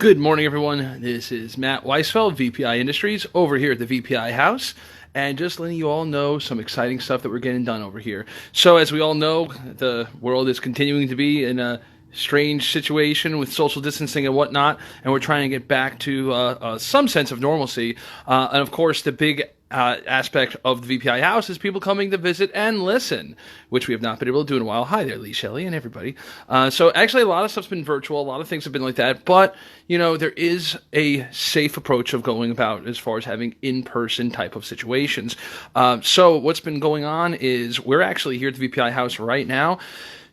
Good morning, everyone. This is Matt Weisfeld, VPI Industries, over here at the VPI House, and just letting you all know some exciting stuff that we're getting done over here. So, as we all know, the world is continuing to be in a strange situation with social distancing and whatnot, and we're trying to get back to some sense of normalcy. And of course, the big aspect of the VPI House is people coming to visit and listen, which we have not been able to do in a while. Hi there, Lee Shelley and everybody. So actually, a lot of stuff's been virtual. A lot of things have been like that. But, you know, there is a safe approach of going about as far as having in-person type of situations. So what's been going on is we're actually here at the VPI House right now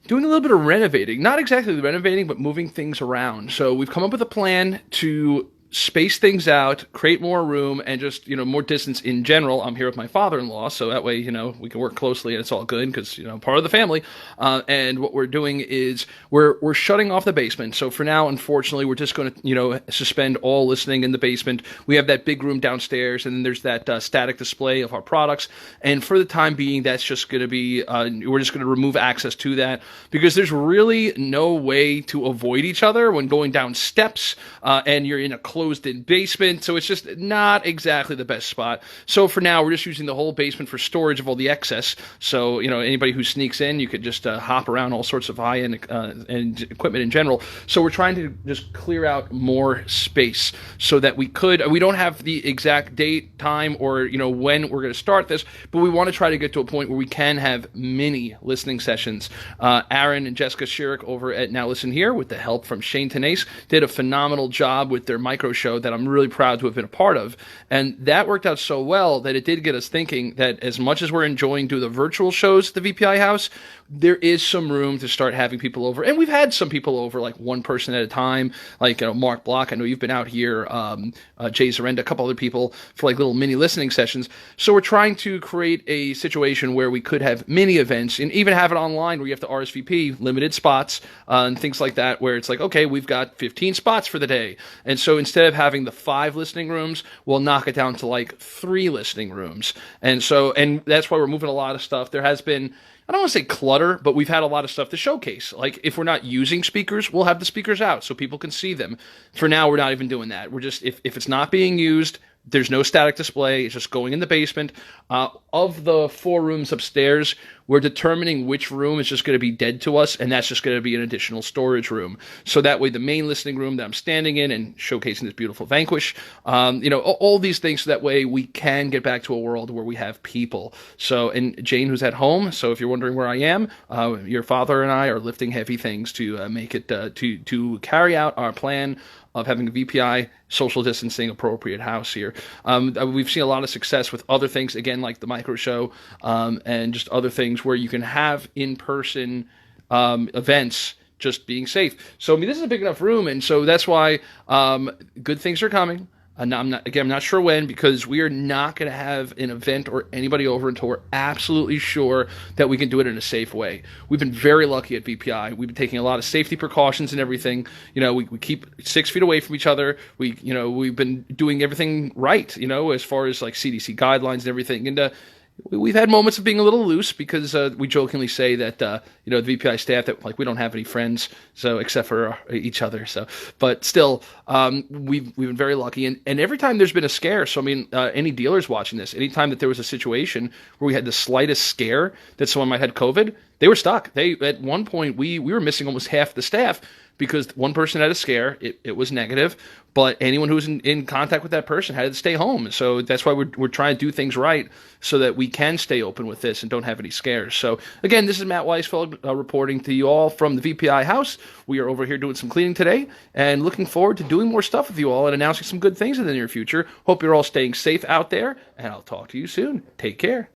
doing a little bit of renovating. Not exactly renovating, but moving things around. So we've come up with a plan to space things out, create more room, and just, you know, more distance in general. I'm here with my father-in-law, so that way, you know, we can work closely and it's all good because, you know, part of the family. And what we're doing is we're shutting off the basement. So for now, unfortunately, we're just going to, you know, suspend all listening in the basement. We have that big room downstairs, and then there's that static display of our products. And for the time being, that's just going to be, we're just going to remove access to that because there's really no way to avoid each other when going down steps and you're in a closed-in basement, so it's just not exactly the best spot. So for now, we're just using the whole basement for storage of all the excess. So, you know, anybody who sneaks in, you could just hop around all sorts of high-end and equipment in general. So we're trying to just clear out more space so that we don't have the exact date, time, or, you know, when we're going to start this, but we want to try to get to a point where we can have mini listening sessions. Aaron and Jessica Schirik over at Now Listen Here, with the help from Shane Tenace, did a phenomenal job with their micro show that I'm really proud to have been a part of. And that worked out so well that it did get us thinking that as much as we're enjoying doing the virtual shows at the VPI House, there is some room to start having people over. And we've had some people over, like one person at a time, like, you know, Mark Block. I know you've been out here, Jay Zarenda, a couple other people for like little mini listening sessions. So we're trying to create a situation where we could have mini events and even have it online where you have to RSVP, limited spots, and things like that, where it's like, okay, we've got 15 spots for the day. And so instead of having the 5 listening rooms, we'll knock it down to like 3 listening rooms. And that's why we're moving a lot of stuff. There has been, I don't want to say clutter, but we've had a lot of stuff to showcase. Like, if we're not using speakers, we'll have the speakers out so people can see them. For now, we're not even doing that. We're just, if it's not being used, there's no static display. It's just going in the basement. Of the 4 rooms upstairs, we're determining which room is just going to be dead to us, and that's just going to be an additional storage room. So that way, the main listening room that I'm standing in and showcasing this beautiful Vanquish, you know, all these things, so that way we can get back to a world where we have people. So, and Jane, who's at home, so if you're wondering where I am, your father and I are lifting heavy things to make it, to carry out our plan of having a VPI social distancing appropriate house here. We've seen a lot of success with other things, again, like the micro show, and just other things where you can have in-person events just being safe. So, I mean, this is a big enough room, and so that's why good things are coming. I'm not sure when, because we are not going to have an event or anybody over until we're absolutely sure that we can do it in a safe way. We've been very lucky at VPI. We've been taking a lot of safety precautions and everything. You know, we keep 6 feet away from each other. We've been doing everything right, you know, as far as like CDC guidelines and everything. And we've had moments of being a little loose because we jokingly say that, you know, the VPI staff, that like we don't have any friends, so except for each other. So, but still, we've been very lucky. And every time there's been a scare, so I mean, any dealers watching this, anytime that there was a situation where we had the slightest scare that someone might have COVID, they were stuck. At one point, we were missing almost half the staff because one person had a scare. It was negative, but anyone who was in contact with that person had to stay home. So that's why we're trying to do things right so that we can stay open with this and don't have any scares. So again, this is Matt Weisfeld reporting to you all from the VPI House. We are over here doing some cleaning today and looking forward to doing more stuff with you all and announcing some good things in the near future. Hope you're all staying safe out there, and I'll talk to you soon. Take care.